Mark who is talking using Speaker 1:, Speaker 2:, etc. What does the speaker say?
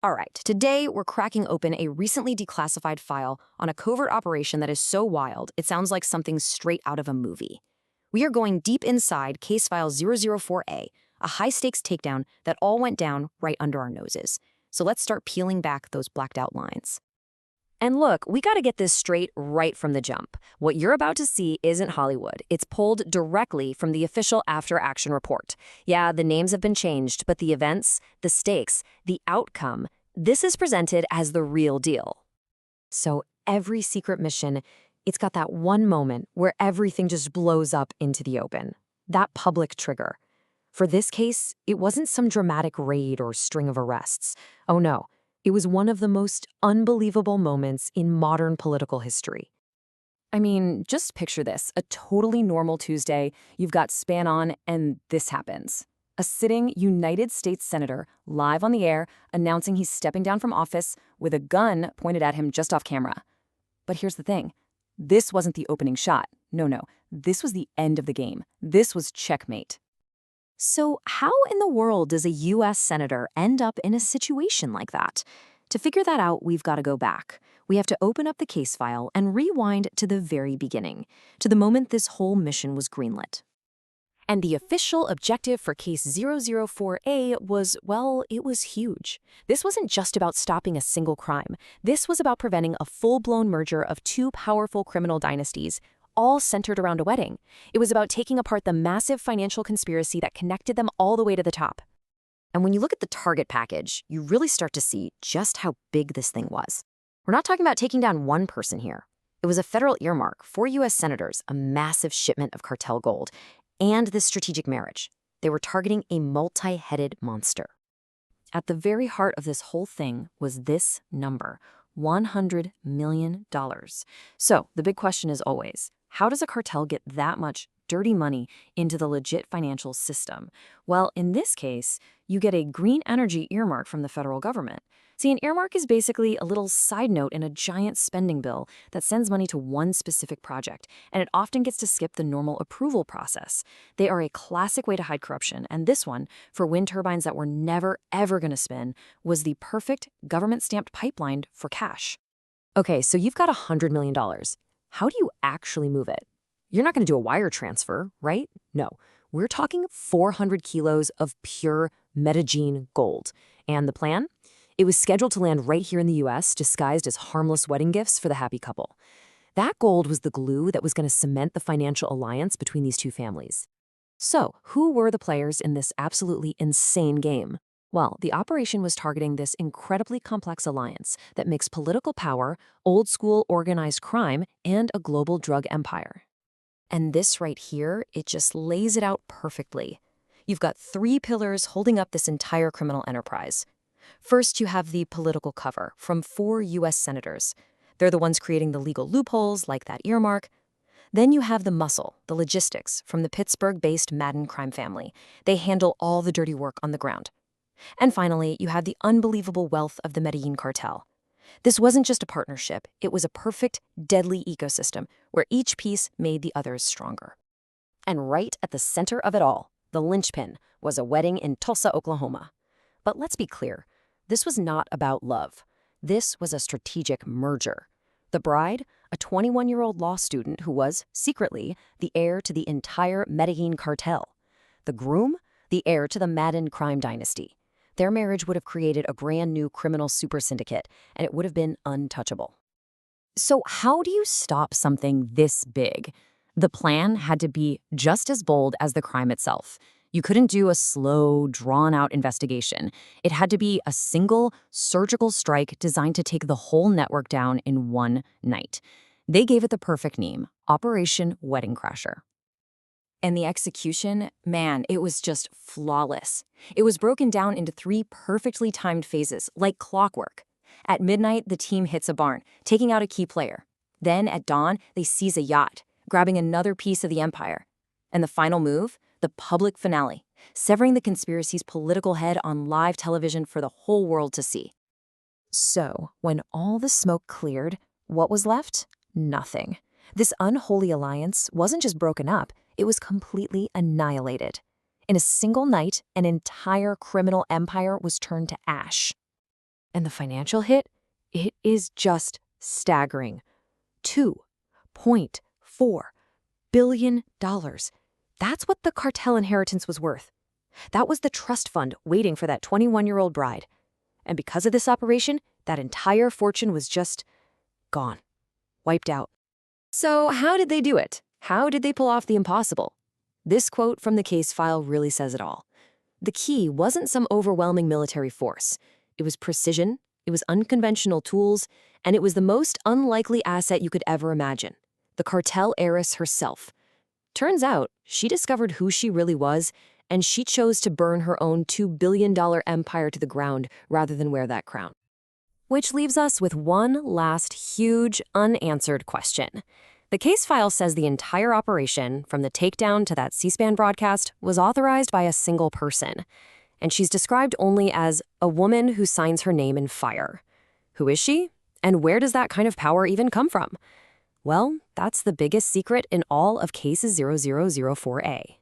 Speaker 1: All right, today we're cracking open a recently declassified file on a covert operation that is so wild it sounds like something straight out of a movie. We are going deep inside Case File 004A, a high-stakes takedown that all went down right under our noses. So let's start peeling back those blacked-out lines. And look, we gotta get this straight right from the jump. What you're about to see isn't Hollywood. It's pulled directly from the official after-action report. Yeah, the names have been changed, but the events, the stakes, the outcome, this is presented as the real deal. So every secret mission, it's got that one moment where everything just blows up into the open. That public trigger. For this case, it wasn't some dramatic raid or string of arrests. Oh no. It was one of the most unbelievable moments in modern political history. I mean, just picture this. A totally normal Tuesday, you've got Span on, and this happens. A sitting United States senator live on the air announcing he's stepping down from office with a gun pointed at him just off camera. But here's the thing. This wasn't the opening shot. No. This was the end of the game. This was checkmate. So how in the world does a U.S. senator end up in a situation like that? To figure that out, we've got to go back. We have to open up the case file and rewind to the very beginning, to the moment this whole mission was greenlit. And the official objective for Case 004A was, well, it was huge. This wasn't just about stopping a single crime. This was about preventing a full-blown merger of two powerful criminal dynasties, all centered around a wedding. It was about taking apart the massive financial conspiracy that connected them all the way to the top. And when you look at the target package, you really start to see just how big this thing was. We're not talking about taking down one person here. It was a federal earmark, 4 U.S. senators, a massive shipment of cartel gold, and this strategic marriage. They were targeting a multi-headed monster. At the very heart of this whole thing was this number, $100 million. So the big question is always, how does a cartel get that much dirty money into the legit financial system? Well, in this case, you get a green energy earmark from the federal government. See, an earmark is basically a little side note in a giant spending bill that sends money to one specific project, and it often gets to skip the normal approval process. They are a classic way to hide corruption, and this one, for wind turbines that were never, ever going to spin, was the perfect government-stamped pipeline for cash. Okay, so you've got $100 million. How do you actually move it? You're not going to do a wire transfer, right? No, we're talking 400 kilos of pure Medellin gold. And the plan? It was scheduled to land right here in the U.S., disguised as harmless wedding gifts for the happy couple. That gold was the glue that was going to cement the financial alliance between these two families. So, who were the players in this absolutely insane game? Well, the operation was targeting this incredibly complex alliance that mixed political power, old-school organized crime, and a global drug empire. And this right here, it just lays it out perfectly. You've got 3 pillars holding up this entire criminal enterprise. First, you have the political cover from 4 U.S. senators. They're the ones creating the legal loopholes, like that earmark. Then you have the muscle, the logistics, from the Pittsburgh-based Madden crime family. They handle all the dirty work on the ground. And finally, you have the unbelievable wealth of the Medellin cartel. This wasn't just a partnership, it was a perfect, deadly ecosystem where each piece made the others stronger. And right at the center of it all, the linchpin, was a wedding in Tulsa, Oklahoma. But let's be clear, this was not about love. This was a strategic merger. The bride, a 21-year-old law student who was, secretly, the heir to the entire Medellin cartel. The groom, the heir to the Madden crime dynasty. Their marriage would have created a brand new criminal super syndicate, and it would have been untouchable. So how do you stop something this big? The plan had to be just as bold as the crime itself. You couldn't do a slow, drawn-out investigation. It had to be a single, surgical strike designed to take the whole network down in one night. They gave it the perfect name, Operation Wedding Crasher. And the execution, man, it was just flawless. It was broken down into 3 perfectly timed phases, like clockwork. At midnight, the team hits a barn, taking out a key player. Then, at dawn, they seize a yacht, grabbing another piece of the empire. And the final move? The public finale, severing the conspiracy's political head on live television for the whole world to see. So, when all the smoke cleared, what was left? Nothing. This unholy alliance wasn't just broken up, it was completely annihilated. In a single night, an entire criminal empire was turned to ash. And the financial hit? It is just staggering. $2.4 billion. That's what the cartel inheritance was worth. That was the trust fund waiting for that 21-year-old bride. And because of this operation, that entire fortune was just gone, wiped out. So how did they do it? How did they pull off the impossible? This quote from the case file really says it all. The key wasn't some overwhelming military force. It was precision, it was unconventional tools, and it was the most unlikely asset you could ever imagine. The cartel heiress herself. Turns out, she discovered who she really was, and she chose to burn her own $2 billion empire to the ground rather than wear that crown. Which leaves us with one last huge unanswered question. The case file says the entire operation, from the takedown to that C-SPAN broadcast, was authorized by a single person. And she's described only as a woman who signs her name in fire. Who is she? And where does that kind of power even come from? Well, that's the biggest secret in all of Case 0004A.